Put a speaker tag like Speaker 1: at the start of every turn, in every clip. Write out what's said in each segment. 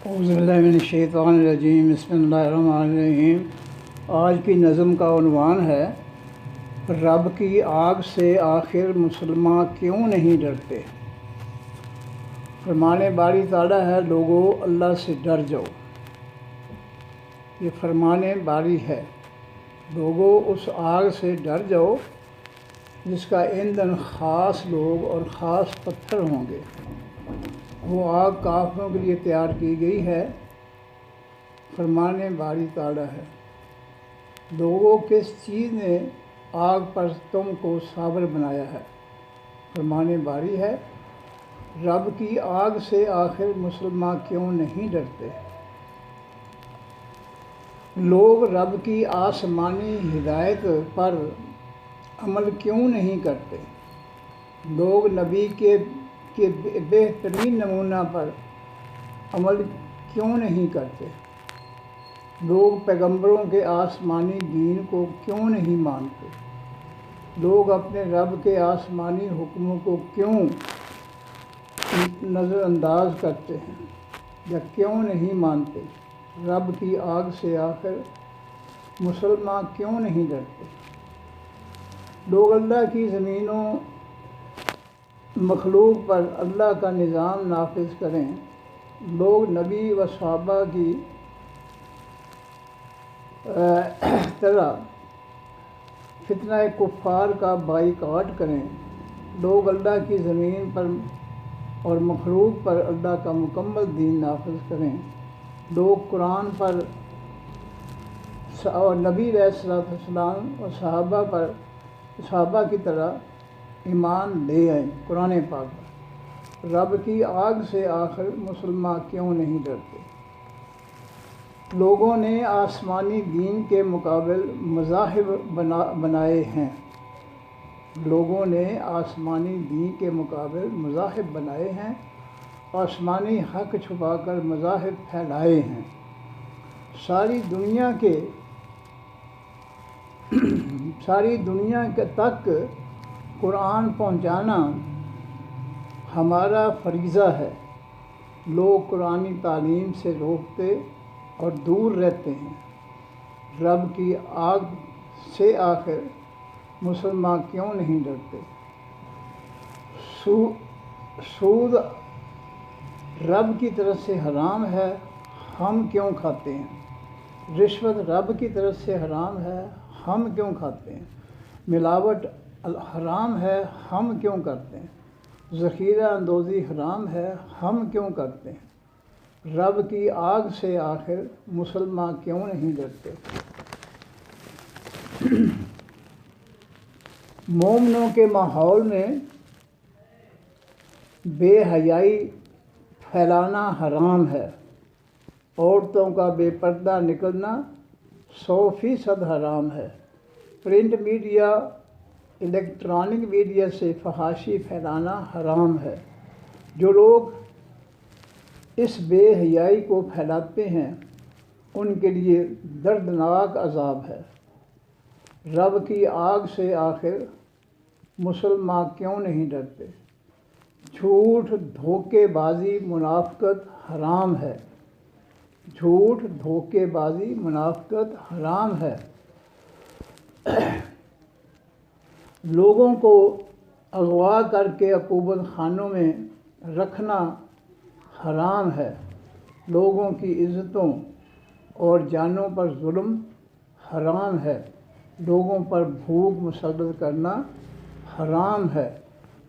Speaker 1: اعوذ باللہ من الشیطان الرجیم، بسم اللہ الرحمن الرحیم۔ آج کی نظم کا عنوان ہے رب کی آگ سے آخر مسلمان کیوں نہیں ڈرتے۔ فرمان باری تعالیٰ ہے، لوگو اللہ سے ڈر جاؤ۔ یہ فرمان باری ہے، لوگو اس آگ سے ڈر جاؤ جس کا ایندھن خاص لوگ اور خاص پتھر ہوں گے۔ وہ آگ کافروں کے لیے تیار کی گئی ہے۔ فرمان باری تعالیٰ ہے، لوگوں کس چیز نے آگ پر تم کو صابر بنایا ہے۔ فرمان باری ہے، رب کی آگ سے آخر مسلمان کیوں نہیں ڈرتے۔ لوگ رب کی آسمانی ہدایت پر عمل کیوں نہیں کرتے۔ لوگ نبی کے بہترین نمونہ پر عمل کیوں نہیں کرتے۔ لوگ پیغمبروں کے آسمانی دین کو کیوں نہیں مانتے۔ لوگ اپنے رب کے آسمانی حکموں کو کیوں نظر انداز کرتے ہیں یا کیوں نہیں مانتے۔ رب کی آگ سے آخر مسلمان کیوں نہیں ڈرتے۔ لوگ اللہ کی زمینوں مخلوق پر اللہ کا نظام نافذ کریں۔ لوگ نبی و صحابہ کی طرح فتنہ کفار کا بائیکاٹ کریں۔ لوگ اللہ کی زمین پر اور مخلوق پر اللہ کا مکمل دین نافذ کریں۔ لوگ قرآن پر اور نبی علیہ السلام اور صحابہ کی طرح ایمان لے آئیں قرآن پاک پر۔ رب کی آگ سے آخر مسلمان کیوں نہیں ڈرتے۔ لوگوں نے آسمانی دین کے مقابل مذاہب بنائے ہیں۔ لوگوں نے آسمانی دین کے مقابل مذاہب بنائے ہیں، آسمانی حق چھپا کر مذاہب پھیلائے ہیں۔ ساری دنیا تک قرآن پہنچانا ہمارا فریضہ ہے۔ لوگ قرآنی تعلیم سے روکتے اور دور رہتے ہیں۔ رب کی آگ سے آخر مسلمان کیوں نہیں ڈرتے۔ سود رب کی طرف سے حرام ہے، ہم کیوں کھاتے ہیں۔ رشوت رب کی طرف سے حرام ہے، ہم کیوں کھاتے ہیں۔ ملاوٹ حرام ہے، ہم کیوں کرتے ہیں۔ ذخیرہ اندوزی حرام ہے، ہم کیوں کرتے ہیں۔ رب کی آگ سے آخر مسلمان کیوں نہیں ڈرتے۔ مومنوں کے ماحول میں بے حیائی پھیلانا حرام ہے۔ عورتوں کا بے پردہ نکلنا 100% حرام ہے۔ پرنٹ میڈیا، الیکٹرانک میڈیا سے فحاشی پھیلانا حرام ہے۔ جو لوگ اس بے حیائی کو پھیلاتے ہیں ان کے لیے دردناک عذاب ہے۔ رب کی آگ سے آخر مسلمان کیوں نہیں ڈرتے۔ جھوٹ، دھوکے بازی، منافقت حرام ہے۔ جھوٹ، دھوکے بازی، منافقت حرام ہے۔ لوگوں کو اغوا کر کے عقوبت خانوں میں رکھنا حرام ہے۔ لوگوں کی عزتوں اور جانوں پر ظلم حرام ہے۔ لوگوں پر بھوک مسلط کرنا حرام ہے۔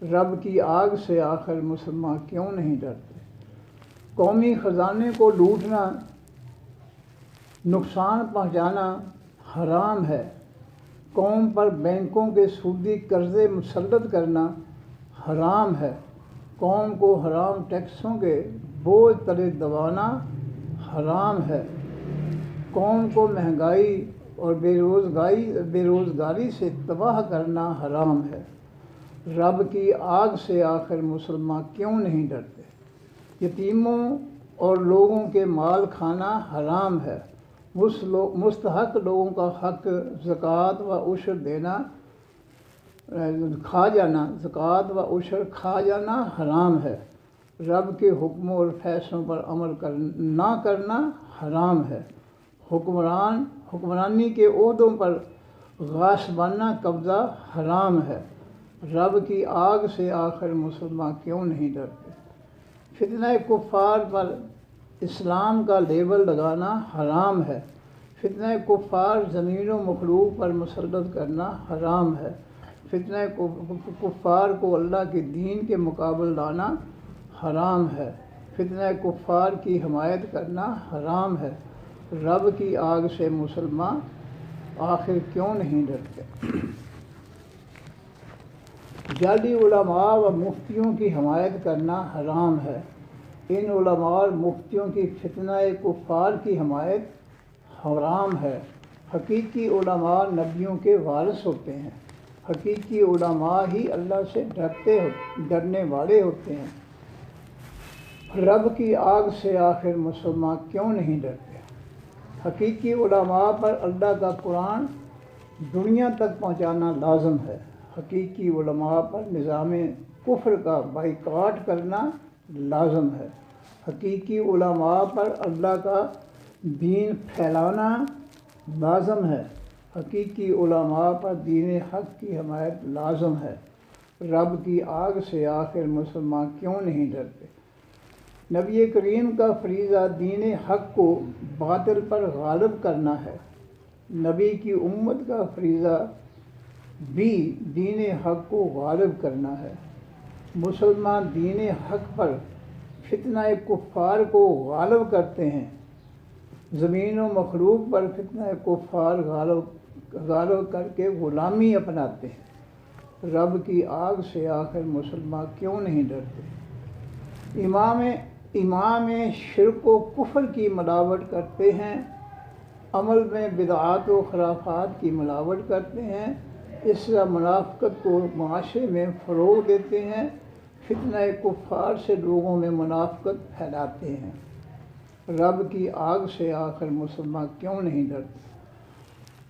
Speaker 1: رب کی آگ سے آخر مسلمان کیوں نہیں ڈرتے۔ قومی خزانے کو لوٹنا، نقصان پہنچانا حرام ہے۔ قوم پر بینکوں کے سودی قرضے مسلط کرنا حرام ہے۔ قوم کو حرام ٹیکسوں کے بوجھ تلے دبانا حرام ہے۔ قوم کو مہنگائی اور بے روزگاری سے تباہ کرنا حرام ہے۔ رب کی آگ سے آخر مسلمان کیوں نہیں ڈرتے۔ یتیموں اور لوگوں کے مال کھانا حرام ہے۔ مستحق لوگوں کا حق زکوٰۃ و عشر زکوٰۃ و عشر کھا جانا حرام ہے۔ رب کے حکموں اور فیصلوں پر عمل نہ کرنا حرام ہے۔ حکمرانی کے عہدوں پر غاصبانہ قبضہ حرام ہے۔ رب کی آگ سے آخر مسلمان کیوں نہیں ڈرتے؟ فتنہ کفار پر اسلام کا لیبل لگانا حرام ہے۔ فتنہ کفار زمین و مخلوق پر مسلط کرنا حرام ہے۔ فتنہ کفار کو اللہ کے دین کے مقابل لانا حرام ہے۔ فتنہ کفار کی حمایت کرنا حرام ہے۔ رب کی آگ سے مسلمان آخر کیوں نہیں ڈرتے؟ جعلی علماء و مفتیوں کی حمایت کرنا حرام ہے۔ ان علماء اور مفتیوں کی فتنہ کفار کی حمایت حرام ہے۔ حقیقی علماء نبیوں کے وارث ہوتے ہیں۔ حقیقی علماء ہی اللہ سے ڈرنے والے ہوتے ہیں۔ رب کی آگ سے آخر مسلمان کیوں نہیں ڈرتے؟ حقیقی علماء پر اللہ کا قرآن دنیا تک پہنچانا لازم ہے۔ حقیقی علماء پر نظام کفر کا بائیکاٹ کرنا لازم ہے۔ حقیقی علماء پر اللہ کا دین پھیلانا لازم ہے۔ حقیقی علماء پر دین حق کی حمایت لازم ہے۔ رب کی آگ سے آخر مسلمان کیوں نہیں ڈرتے؟ نبی کریم کا فریضہ دین حق کو باطل پر غالب کرنا ہے۔ نبی کی امت کا فریضہ بھی دین حق کو غالب کرنا ہے۔ مسلمان دین حق پر فتنہ کفار کو غالب کرتے ہیں۔ زمین و مخلوق پر فتنہ کفار غالب کر کے غلامی اپناتے ہیں۔ رب کی آگ سے آخر مسلمان کیوں نہیں ڈرتے؟ امام شرک و کفر کی ملاوٹ کرتے ہیں، عمل میں بدعات و خرافات کی ملاوٹ کرتے ہیں، اصلاح منافقت کو معاشرے میں فروغ دیتے ہیں، فتنہ کفار سے لوگوں میں منافقت پھیلاتے ہیں۔ رب کی آگ سے آخر مسلمان کیوں نہیں ڈرتے؟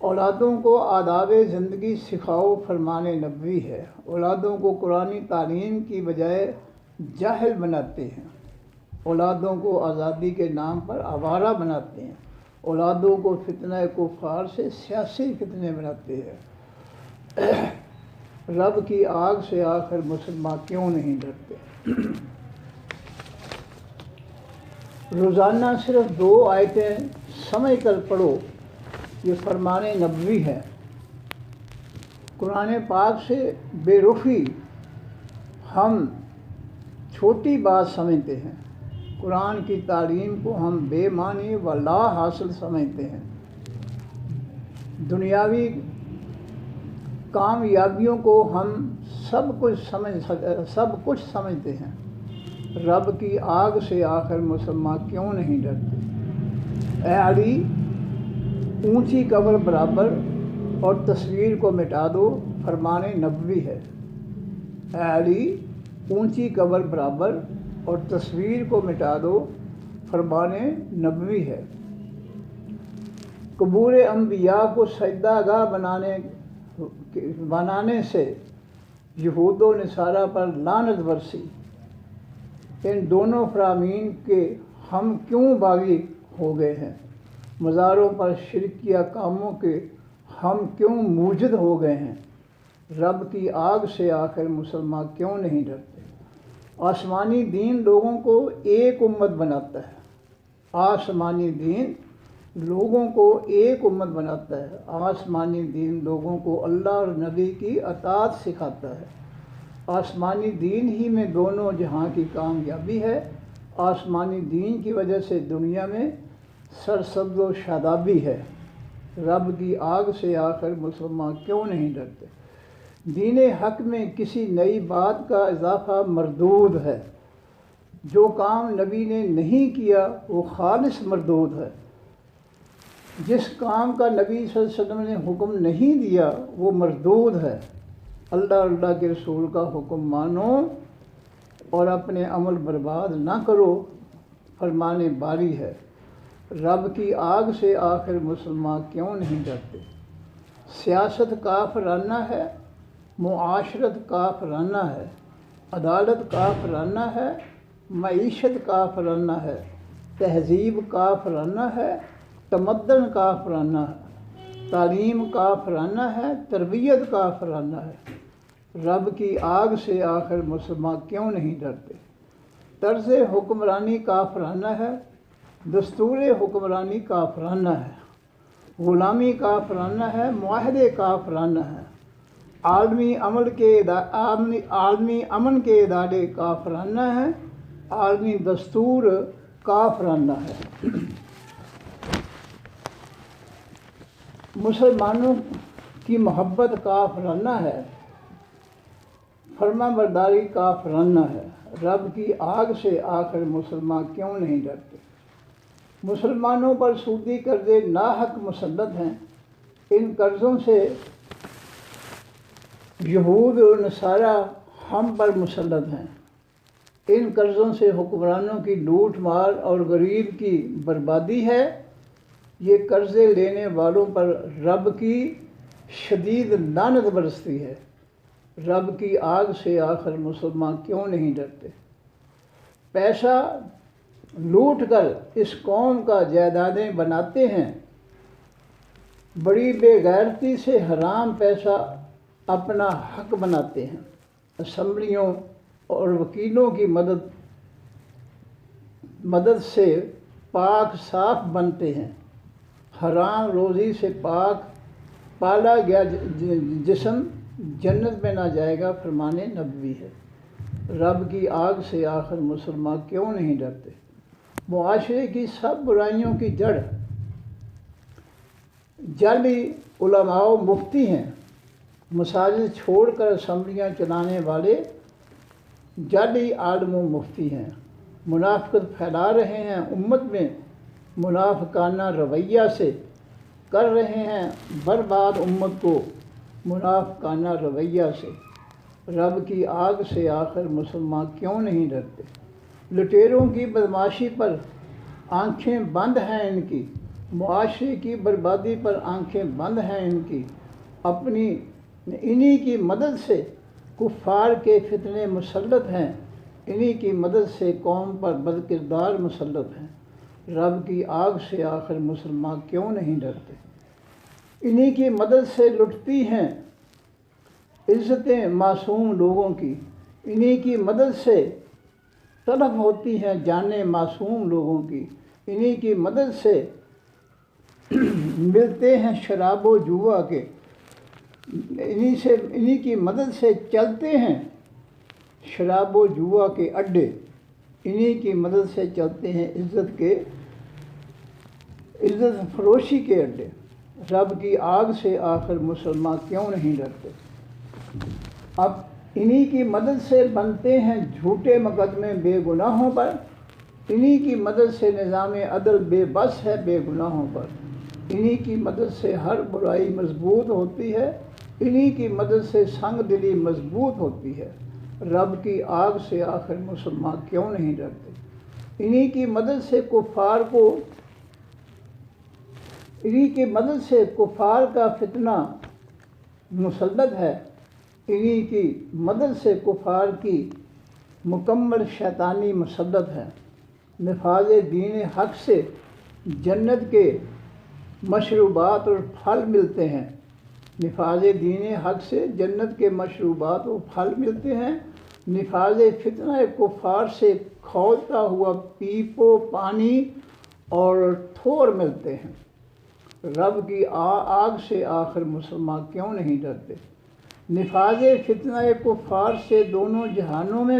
Speaker 1: اولادوں کو آداب زندگی سکھاؤ فرمان نبوی ہے۔ اولادوں کو قرآنی تعلیم کی بجائے جاہل بناتے ہیں۔ اولادوں کو آزادی کے نام پر آوارہ بناتے ہیں۔ اولادوں کو فتنہ کفار سے سیاسی فتنے بناتے ہیں۔ رب کی آگ سے آخر مسلمان کیوں نہیں ڈرتے؟ روزانہ صرف 2 آیتیں سمجھ کر پڑھو، یہ فرمان نبوی ہے۔ قرآن پاک سے بے رخی ہم چھوٹی بات سمجھتے ہیں۔ قرآن کی تعلیم کو ہم بے معنی و لا حاصل سمجھتے ہیں۔ دنیاوی کامیابیوں کو ہم سب کچھ سمجھتے ہیں۔ رب کی آگ سے آخر مسلمان کیوں نہیں ڈرتے؟ اے علی، اونچی قبر برابر اور تصویر کو مٹا دو، فرمان نبوی ہے۔ اے علی، اونچی قبر برابر اور تصویر کو مٹا دو، فرمان نبوی ہے۔ قبور انبیاء کو سجدہ گاہ بنانے سے یہود و نصارہ پر لعنت برسی۔ ان دونوں فرامین کے ہم کیوں باغی ہو گئے ہیں؟ مزاروں پر شرکیہ کاموں کے ہم کیوں موجد ہو گئے ہیں؟ رب کی آگ سے آخر مسلمان کیوں نہیں ڈرتے؟ آسمانی دین لوگوں کو ایک امت بناتا ہے۔ آسمانی دین لوگوں کو ایک امت بناتا ہے۔ آسمانی دین لوگوں کو اللہ اور نبی کی اطاعت سکھاتا ہے۔ آسمانی دین ہی میں دونوں جہاں کی کامیابی ہے۔ آسمانی دین کی وجہ سے دنیا میں سرسبز و شادابی ہے۔ رب کی آگ سے آخر مسلمان کیوں نہیں ڈرتے؟ دین حق میں کسی نئی بات کا اضافہ مردود ہے۔ جو کام نبی نے نہیں کیا وہ خالص مردود ہے۔ جس کام کا نبی صلی اللہ علیہ وسلم نے حکم نہیں دیا وہ مردود ہے۔ اللہ کے رسول کا حکم مانو اور اپنے عمل برباد نہ کرو، فرمان باری ہے۔ رب کی آگ سے آخر مسلمان کیوں نہیں ڈرتے؟ سیاست کافرانہ ہے، معاشرت کافرانہ ہے، عدالت کافرانہ ہے، معیشت کافرانہ ہے، تہذیب کافرانہ ہے، تمدن کافرانہ ہے، تعلیم کافرانہ ہے، تربیت کافرانہ ہے۔ رب کی آگ سے آخر مسلمان کیوں نہیں ڈرتے؟ طرز حکمرانی کافرانہ ہے، دستور حکمرانی کافرانہ ہے، غلامی کافرانہ ہے، معاہدے کافرانہ ہے، عالمی امن کے ادارے کافرانہ ہیں، عالمی دستور کافرانہ ہے۔ مسلمانوں کی محبت کافرانہ ہے، فرما برداری کافرانہ ہے۔ رب کی آگ سے آخر مسلمان کیوں نہیں ڈرتے؟ مسلمانوں پر سودی قرضے ناحق مسلط ہیں، ان قرضوں سے یہود و نصارہ ہم پر مسلط ہیں، ان قرضوں سے حکمرانوں کی لوٹ مار اور غریب کی بربادی ہے۔ یہ قرضے لینے والوں پر رب کی شدید لعنت برستی ہے۔ رب کی آگ سے آخر مسلمان کیوں نہیں ڈرتے؟ پیسہ لوٹ کر اس قوم کا جائیدادیں بناتے ہیں، بڑی بے غیرتی سے حرام پیسہ اپنا حق بناتے ہیں، اسمبلیوں اور وکیلوں کی مدد سے پاک صاف بنتے ہیں۔ حرام روزی سے پالا گیا جسم جنت میں نہ جائے گا، فرمان نبوی ہے۔ رب کی آگ سے آخر مسلمان کیوں نہیں ڈرتے؟ معاشرے کی سب برائیوں کی جڑ جعلی علماء و مفتی ہیں، مساجد چھوڑ کر اسمبلیاں چلانے والے جعلی عالم و مفتی ہیں، منافقت پھیلا رہے ہیں، امت میں منافقانہ رویہ سے کر رہے ہیں برباد امت کو منافقانہ رویہ سے۔ رب کی آگ سے آخر مسلمان کیوں نہیں ڈرتے؟ لٹیروں کی بدماشی پر آنکھیں بند ہیں ان کی، معاشرے کی بربادی پر آنکھیں بند ہیں ان کی، انہی کی مدد سے کفار کے فتنے مسلط ہیں، انہی کی مدد سے قوم پر بدکردار مسلط ہیں۔ رب کی آگ سے آخر مسلمان کیوں نہیں ڈرتے؟ انہی کی مدد سے لٹتی ہیں عزتیں معصوم لوگوں کی، انہی کی مدد سے تلف ہوتی ہیں جانیں معصوم لوگوں کی، انہی کی مدد سے ملتے ہیں شراب و جوا کے، انہی کی مدد سے چلتے ہیں شراب و جوا کے اڈے، انہی کی مدد سے چلتے ہیں عزت فروشی کے اڈے۔ رب کی آگ سے آخر مسلمان کیوں نہیں ڈرتے؟ اب انہی کی مدد سے بنتے ہیں جھوٹے مقدمے بے گناہوں پر، انہی کی مدد سے نظام عدل بے بس ہے بے گناہوں پر، انہی کی مدد سے ہر برائی مضبوط ہوتی ہے، انہی کی مدد سے سنگ دلی مضبوط ہوتی ہے۔ رب کی آگ سے آخر مسلمان کیوں نہیں ڈرتے؟ انہی کی مدد سے کفار کا فتنہ مسلط ہے، انہی کی مدد سے کفار کی مکمل شیطانی مسلط ہے۔ نفاذ دین حق سے جنت کے مشروبات اور پھل ملتے ہیں، نفاذ دین حق سے جنت کے مشروبات و پھل ملتے ہیں، نفاذ فتنہ کفار سے کھولتا ہوا پیپو پانی اور تھور ملتے ہیں۔ رب کی آگ سے آخر مسلمان کیوں نہیں ڈرتے؟ نفاذ فتنہ کفار سے دونوں جہانوں میں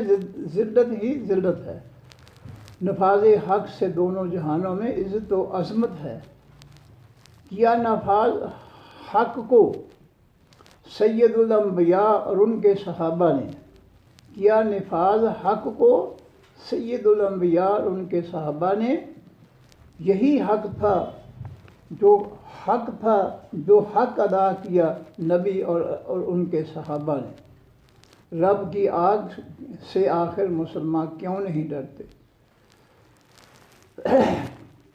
Speaker 1: ذلت ہی ذلت ہے، نفاذ حق سے دونوں جہانوں میں عزت و عظمت ہے۔ کیا نفاذ حق کو سید الانبیاء اور ان کے صحابہ نے، کیا نفاذ حق کو سید الانبیاء اور ان کے صحابہ نے، یہی حق تھا جو حق ادا کیا نبی اور ان کے صحابہ نے۔ رب کی آگ سے آخر مسلمان کیوں نہیں ڈرتے؟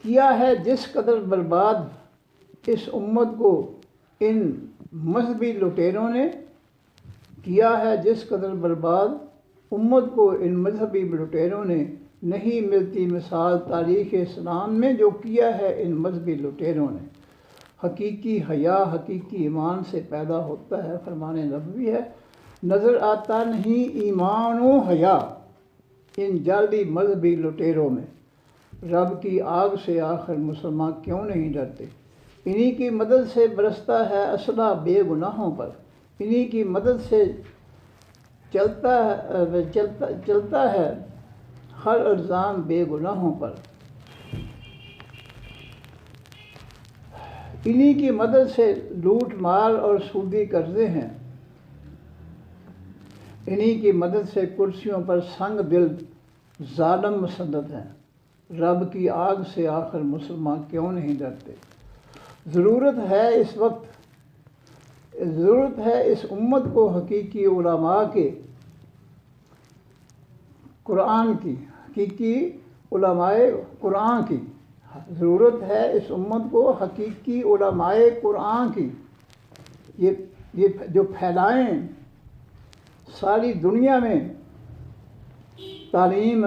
Speaker 1: کیا ہے جس قدر برباد اس امت کو ان مذہبی لٹیروں نے، کیا ہے جس قدر برباد امت کو ان مذہبی لٹیروں نے نہیں ملتی مثال تاریخ اسلام میں جو کیا ہے ان مذہبی لٹیروں نے۔ حقیقی حیا حقیقی ایمان سے پیدا ہوتا ہے، فرمان نبوی ہے، نظر آتا نہیں ایمان و حیا ان جعلی مذہبی لٹیروں میں۔ رب کی آگ سے آخر مسلمان کیوں نہیں ڈرتے؟ انہی کی مدد سے برستا ہے اسلحہ بے گناہوں پر، انہی کی مدد سے چلتا ہے ہر الزام بے گناہوں پر، انہی کی مدد سے لوٹ مار اور سودی قرضے ہیں، انہی کی مدد سے کرسیوں پر سنگ دل ظالم مسلط ہیں۔ رب کی آگ سے آخر مسلمان کیوں نہیں ڈرتے؟ ضرورت ہے اس امت کو حقیقی علماء کے قرآن کی، حقیقی علماء قرآن کی ضرورت ہے اس امت کو حقیقی علماء قرآن کی، یہ جو پھیلائیں ساری دنیا میں تعلیم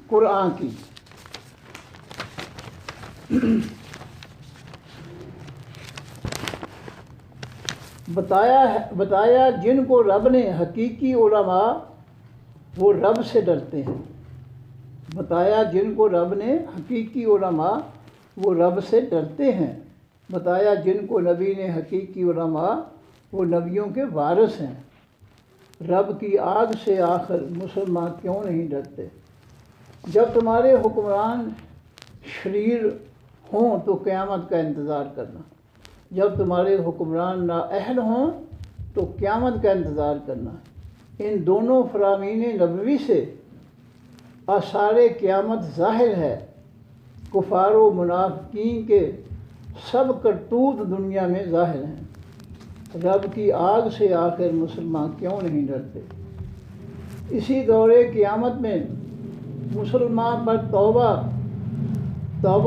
Speaker 1: قرآن کی۔ بتایا جن کو رب نے حقیقی علماء وہ رب سے ڈرتے ہیں، بتایا جن کو رب نے حقیقی علماء وہ رب سے ڈرتے ہیں، بتایا جن کو نبی نے حقیقی علماء وہ نبیوں کے وارث ہیں۔ رب کی آگ سے آخر مسلمان کیوں نہیں ڈرتے؟ جب تمہارے حکمران شریر ہوں تو قیامت کا انتظار کرنا، جب تمہارے حکمران نااہل ہوں تو قیامت کا انتظار کرنا۔ ان دونوں فرامین نبوی سے آثار قیامت ظاہر ہے، کفار و منافقین کے سب کرتوت دنیا میں ظاہر ہیں۔ رب کی آگ سے آخر مسلمان کیوں نہیں ڈرتے؟ اسی دور قیامت میں مسلمان پر توبہ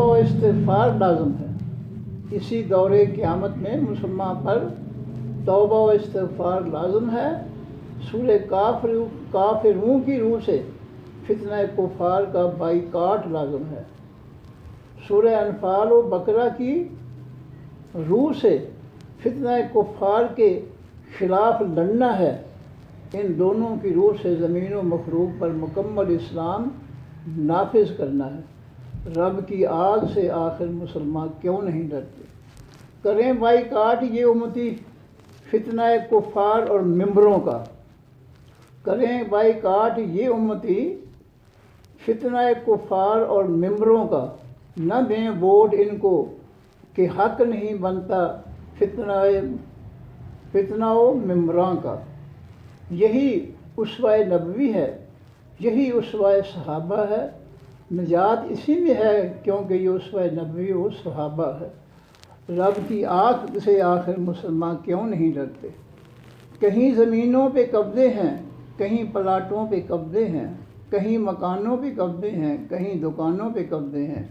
Speaker 1: و استغفار لازم ہے، اسی دور قیامت میں مسلمان پر توبہ و استغفار لازم ہے۔ سورہ کافرون کی روح سے فتنہ کفار کا بائیکاٹ لازم ہے، سورہ انفال و بقرہ کی روح سے فتنہ کفار کے خلاف لڑنا ہے۔ ان دونوں کی روح سے زمین و مخلوق پر مکمل اسلام نافذ کرنا ہے۔ رب کی آگ سے آخر مسلمان کیوں نہیں ڈرتے؟ کریں بائیکاٹ یہ امتی فتنہ کفار اور ممبروں کا، کریں بائیکاٹ یہ امتی فتنہ کفار اور ممبروں کا، نہ دیں ووٹ ان کو کہ حق نہیں بنتا فتنہ و ممبراں کا۔ یہی اسوہ نبوی ہے، یہی اسوہ صحابہ ہے، نجات اسی میں ہے کیونکہ یہ اسوہ نبوی و صحابہ ہے۔ رب کی آگ سے آخر مسلمان کیوں نہیں ڈرتے؟ کہیں زمینوں پہ قبضے ہیں، کہیں پلاٹوں پہ قبضے ہیں، کہیں مکانوں پہ قبضے ہیں، کہیں دکانوں پہ قبضے ہیں،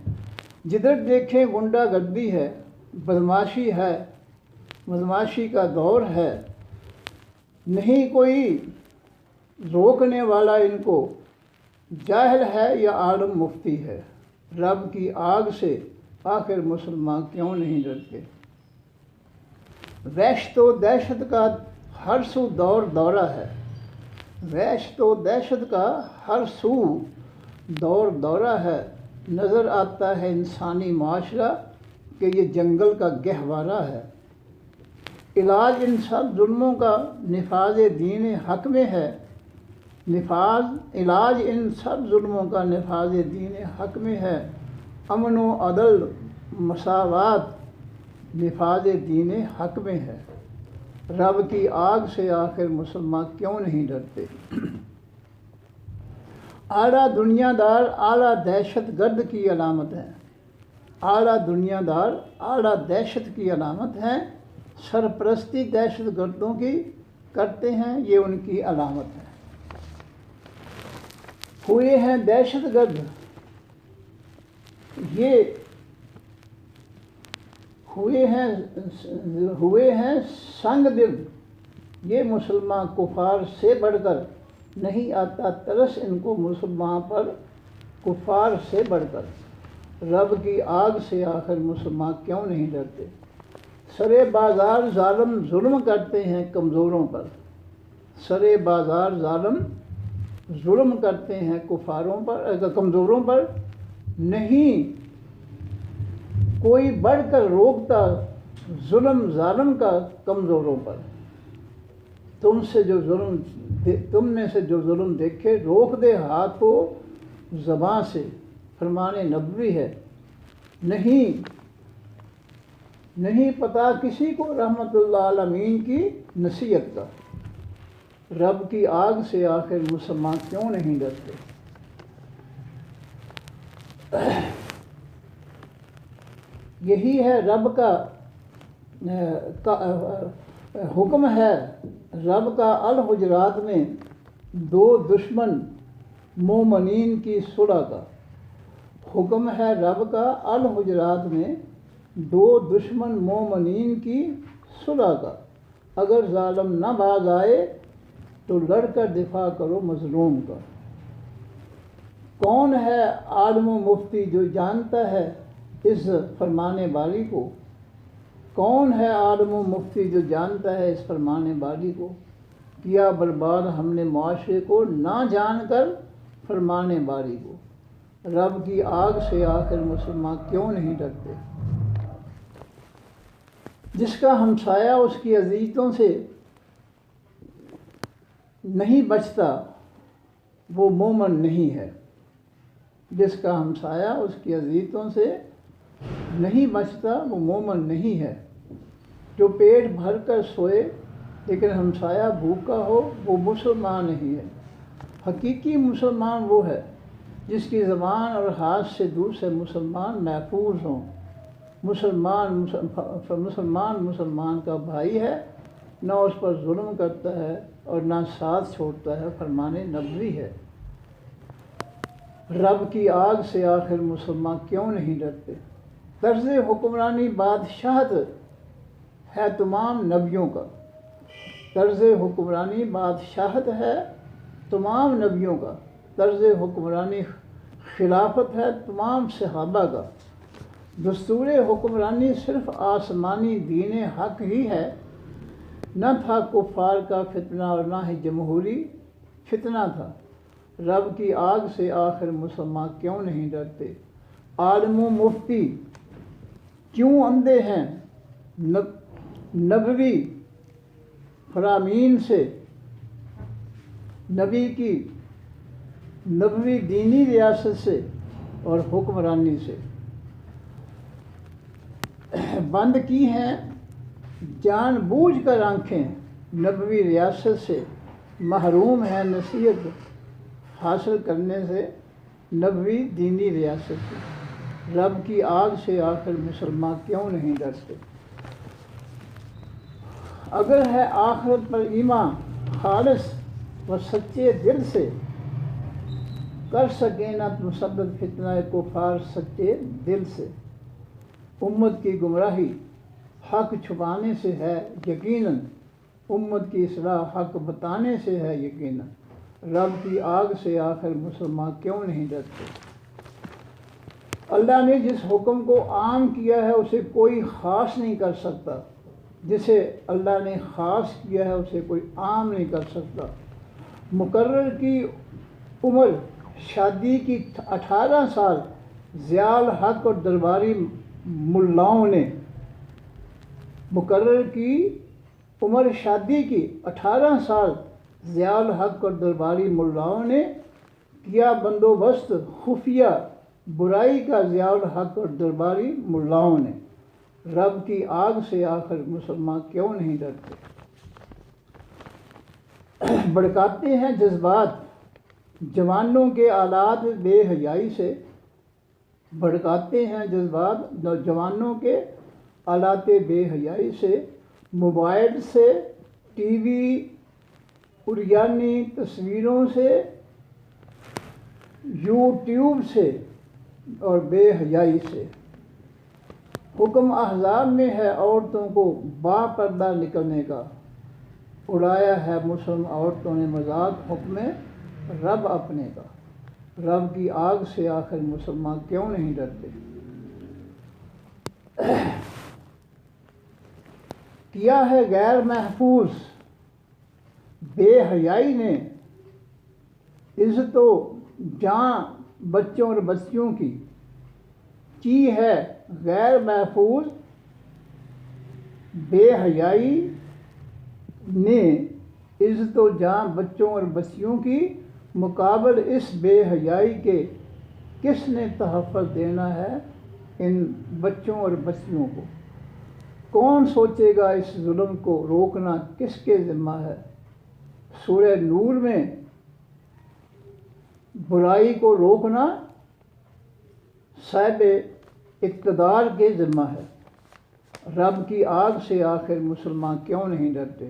Speaker 1: جدھر دیکھیں غنڈہ گردی ہے، بدماشی ہے، بدماشی کا دور ہے، نہیں کوئی روکنے والا ان کو، جاہل ہے یا عالم مفتی ہے۔ رب کی آگ سے آخر مسلمان کیوں نہیں ڈرتے؟ وحشت و دہشت کا ہر سو دورہ ہے، وحشت و دہشت کا ہر سو دورہ ہے، نظر آتا ہے انسانی معاشرہ کہ یہ جنگل کا گہوارہ ہے۔ علاج ان سب ظلموں کا نفاذ دین حق میں ہے، علاج ان سب ظلموں کا نفاذ دین حق میں ہے، امن و عدل مساوات نفاذ دین حق میں ہے۔ رب کی آگ سے آخر مسلمان کیوں نہیں ڈرتے؟ اعلیٰ دنیا دار اعلیٰ دہشت گرد کی علامت ہے، اعلیٰ دنیا دار اعلیٰ دہشت کی علامت ہے، سرپرستی دہشت گردوں کی کرتے ہیں، یہ ان کی علامت ہے۔ ہوئے ہیں دہشت گرد، یہ ہوئے ہیں سنگ دل، یہ مسلمان کفار سے بڑھ کر نہیں آتا ترس ان کو مسلمان پر کفار سے بڑھ کر، رب کی آگ سے آخر مسلمان کیوں نہیں ڈرتے؟ سرے بازار ظالم ظلم کرتے ہیں کمزوروں پر، سرے بازار ظالم ظلم کرتے ہیں کفاروں پر، کمزوروں پر، نہیں کوئی بڑھ کر روکتا ظلم ظالم کا کمزوروں پر۔ تم نے سے جو ظلم دیکھے روک دے ہاتھ کو زباں سے، فرمان نبوی ہے۔ نہیں پتہ کسی کو رحمت اللہ عالمین کی نصیحت کا، رب کی آگ سے آخر مسلمان کیوں نہیں ڈرتے؟ یہی ہے رب کا حکم ہے، رب کا الحجرات میں دو دشمن مومنین کی صلح کا، حکم ہے رب کا الحجرات میں دو دشمن مومنین کی صلح کا، اگر ظالم نہ باز آئے تو لڑ کر دفاع کرو مظلوم کا۔ کون ہے عالم و مفتی جو جانتا ہے اس فرمان باری کو؟ کون ہے عالم و مفتی جو جانتا ہے اس فرمان باری کو؟ کیا برباد ہم نے معاشرے کو نہ جان کر فرمان باری کو، رب کی آگ سے آخر مسلمان کیوں نہیں ڈرتے؟ جس کا ہمسایہ اس کی اذیتوں سے نہیں بچتا وہ مومن نہیں ہے، جس کا ہمسایہ اس کی اذیتوں سے نہیں بچتا وہ مومن نہیں ہے۔ جو پیٹ بھر کر سوئے لیکن ہمسایہ بھوکا ہو وہ مسلمان نہیں ہے۔ حقیقی مسلمان وہ ہے جس کی زبان اور ہاتھ سے دوسرے مسلمان محفوظ ہوں۔ مسلمان کا بھائی ہے، نہ اس پر ظلم کرتا ہے اور نہ ساتھ چھوڑتا ہے، فرمان نبوی ہے۔ رب کی آگ سے آخر مسلمان کیوں نہیں ڈرتے؟ طرز حکمرانی بادشاہت ہے تمام نبیوں کا، طرز حکمرانی بادشاہت ہے تمام نبیوں کا، طرز حکمرانی خلافت ہے تمام صحابہ کا، دستور حکمرانی صرف آسمانی دین حق ہی ہے، نہ تھا کفار کا فتنہ اور نہ ہی جمہوری فتنہ تھا۔ رب کی آگ سے آخر مسلمان کیوں نہیں ڈرتے؟ عالم و مفتی کیوں اندھے ہیں نبوی فرامین سے، نبی کی نبوی دینی ریاست سے اور حکمرانی سے بند کی ہیں جان بوجھ کر آنکھیں، نبوی ریاست سے محروم ہے نصیحت حاصل کرنے سے، نبوی دینی ریاست سے۔ رب کی آگ سے آخر مسلمان کیوں نہیں ڈرتے؟ اگر ہے آخرت پر ایمان خالص و سچے دل سے، کر سکے نہ مسبت فتنہ کفار سچے دل سے۔ امت کی گمراہی حق چھپانے سے ہے یقیناً، امت کی اصلاح حق بتانے سے ہے یقیناً۔ رب کی آگ سے آخر مسلمان کیوں نہیں ڈرتے؟ اللہ نے جس حکم کو عام کیا ہے اسے کوئی خاص نہیں کر سکتا، جسے اللہ نے خاص کیا ہے اسے کوئی عام نہیں کر سکتا۔ مقرر کی عمر شادی کی 18 سال ضیاء الحق اور درباری ملاؤں نے، مقرر کی عمر شادی کی 18 سال ضیاء الحق اور درباری ملاؤں نے کیا بندوبست خفیہ برائی کا، ضیاء الحق اور درباری ملاؤں نے۔ رب کی آگ سے آخر مسلمان کیوں نہیں ڈرتے؟ بھڑکاتے ہیں جذبات جوانوں کے آلات بے حیائی سے، بھڑکاتے ہیں جذبات نوجوانوں کے آلات بے حیائی سے، موبائل سے، ٹی وی، عریانی تصویروں سے، یوٹیوب سے اور بے حیائی سے۔ حکم احزاب میں ہے عورتوں کو با پردہ نکلنے کا، اڑایا ہے مسلم عورتوں نے مذاق حکم رب اپنے کا۔ رب کی آگ سے آخر مسلمان کیوں نہیں ڈرتے؟ کیا ہے غیر محفوظ بے حیائی نے عزت و جاں بچوں اور بچیوں کی ہے غیر محفوظ بے حیائی نے عزت و جاں بچوں اور بچیوں کی مقابل اس بے حیائی کے کس نے تحفظ دینا ہے ان بچوں اور بچیوں کو؟ کون سوچے گا اس ظلم کو روکنا کس کے ذمہ ہے؟ سورہ نور میں برائی کو روکنا صاحب اقتدار کے ذمہ ہے۔ رب کی آگ سے آخر مسلمان کیوں نہیں ڈرتے؟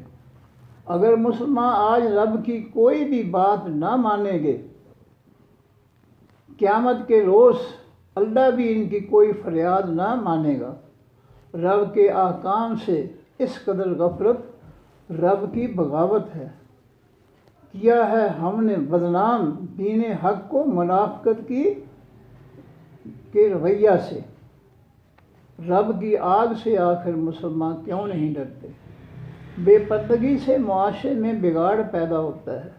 Speaker 1: اگر مسلمان آج رب کی کوئی بھی بات نہ مانیں گے، قیامت کے روز اللہ بھی ان کی کوئی فریاد نہ مانے گا۔ رب کے احکام سے اس قدر غفلت رب کی بغاوت ہے۔ کیا ہے ہم نے بدنام دین حق کو منافقت کے رویہ سے۔ رب کی آگ سے آخر مسلمان کیوں نہیں ڈرتے؟ بے پردگی سے معاشرے میں بگاڑ پیدا ہوتا ہے،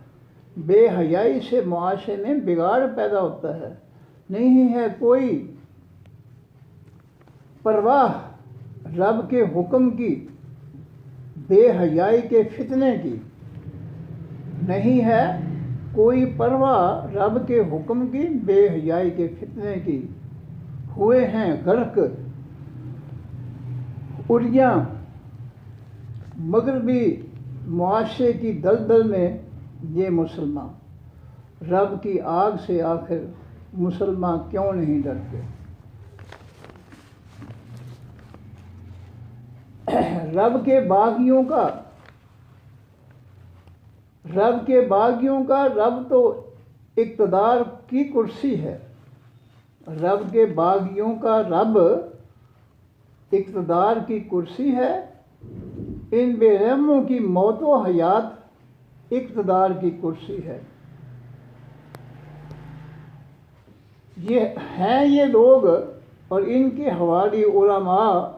Speaker 1: بے حیائی سے معاشرے میں بگاڑ پیدا ہوتا ہے۔ نہیں ہے کوئی پرواہ رب کے حکم کی، بے حیائی کے فتنے کی۔ نہیں ہے کوئی پرواہ رب کے حکم کی، بے حیائی کے فتنے کی۔ ہوئے ہیں غرق اریاں مغربی معاشرے کی دلدل میں یہ مسلمان۔ رب کی آگ سے آخر مسلمان کیوں نہیں ڈرتے؟ رب کے باغیوں کا رب تو اقتدار کی کرسی ہے۔ رب کے باغیوں کا رب اقتدار کی کرسی ہے۔ ان بے رحموں کی موت و حیات اقتدار کی کرسی ہے۔ یہ لوگ اور ان کے حوالی علماء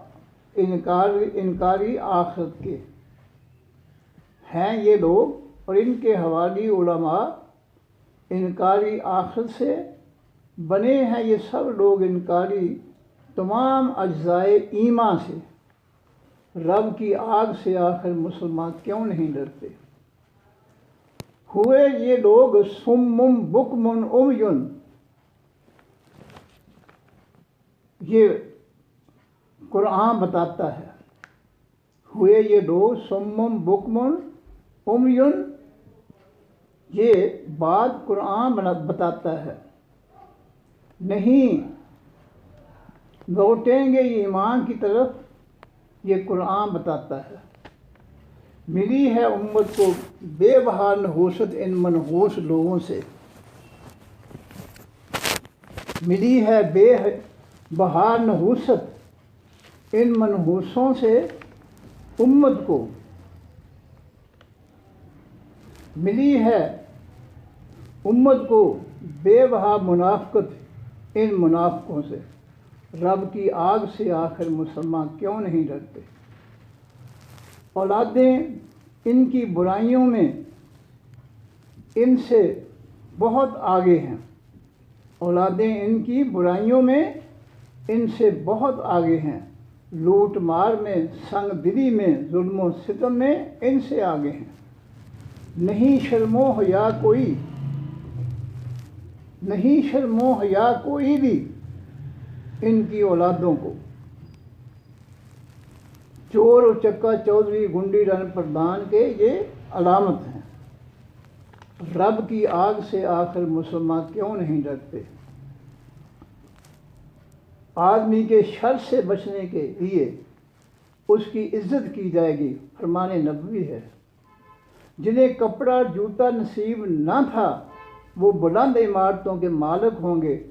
Speaker 1: انکاری آخرت کے ہیں۔ یہ لوگ اور ان کے حوالی علماء انکاری آخرت سے بنے ہیں۔ یہ سب لوگ انکاری تمام اجزائے ایمان سے۔ رب کی آگ سے آخر مسلمان کیوں نہیں ڈرتے؟ ہوئے یہ لوگ صم بکم عمی، یہ قرآن بتاتا ہے۔ ہوئے یہ لوگ صم بکم عمی، یہ بات قرآن بتاتا ہے۔ نہیں لوٹیں گے ایمان کی طرف، یہ قرآن بتاتا ہے۔ ملی ہے امت کو بے بہا نحوست ان منحوس لوگوں سے۔ ملی ہے بے بہا نحوست ان منحوسوں سے امت کو۔ ملی ہے امت کو بے بہا منافقت ان منافقوں سے۔ رب کی آگ سے آخر مسلمان کیوں نہیں ڈرتے؟ اولادیں ان کی برائیوں میں ان سے بہت آگے ہیں۔ اولادیں ان کی برائیوں میں ان سے بہت آگے ہیں۔ لوٹ مار میں، سنگ دلی میں، ظلم و ستم میں ان سے آگے ہیں۔ نہیں شرم و حیا کوئی بھی ان کی اولادوں کو۔ چور و چکا چودھری گنڈی رن پردھان کے یہ علامت ہیں۔ رب کی آگ سے آخر مسلمان کیوں نہیں ڈرتے؟ آدمی کے شر سے بچنے کے لیے اس کی عزت کی جائے گی، فرمان نبوی ہے۔ جنہیں کپڑا جوتا نصیب نہ تھا وہ بلند عمارتوں کے مالک ہوں گے،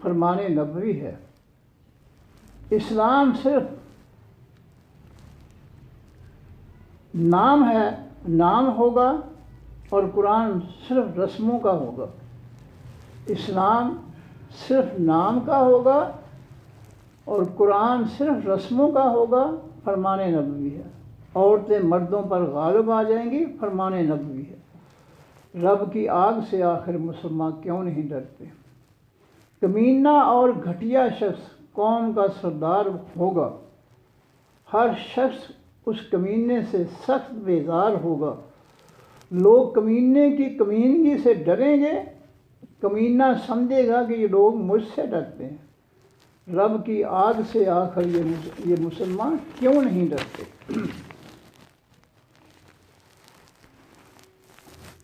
Speaker 1: فرمان نبوی ہے۔ اسلام صرف نام ہوگا اور قرآن صرف رسموں کا ہوگا۔ اسلام صرف نام کا ہوگا اور قرآن صرف رسموں کا ہوگا، فرمان نبوی ہے۔ عورتیں مردوں پر غالب آ جائیں گی، فرمان نبوی ہے۔ رب کی آگ سے آخر مسلمان کیوں نہیں ڈرتے؟ کمینہ اور گھٹیا شخص قوم کا سردار ہوگا، ہر شخص اس کمینے سے سخت بیزار ہوگا۔ لوگ کمینے کی کمینگی سے ڈریں گے، کمینہ سمجھے گا کہ یہ لوگ مجھ سے ڈرتے ہیں۔ رب کی آگ سے آخر یہ مسلمان کیوں نہیں ڈرتے؟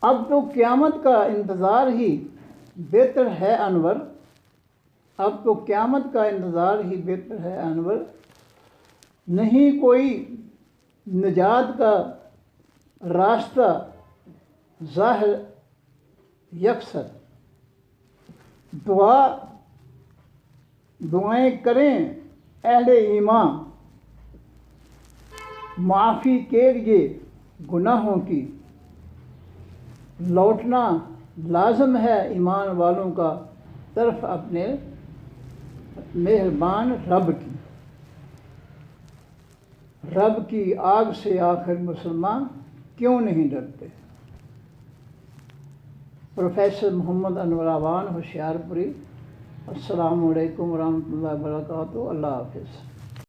Speaker 1: اب تو قیامت کا انتظار ہی بہتر ہے انور، اب تو قیامت کا انتظار ہی بہتر ہے انور، نہیں کوئی نجات کا راستہ ظاہر یکسر۔ دعائیں کریں اہل ایمان معافی کے لیے گناہوں کی، لوٹنا لازم ہے ایمان والوں کا طرف اپنے مہربان رب کی۔ رب کی آگ سے آخر مسلمان کیوں نہیں ڈرتے؟ پروفیسر محمد انور اعوان ہوشیار پوری۔ السلام علیکم ورحمۃ اللہ وبرکاتہ۔ اللہ حافظ۔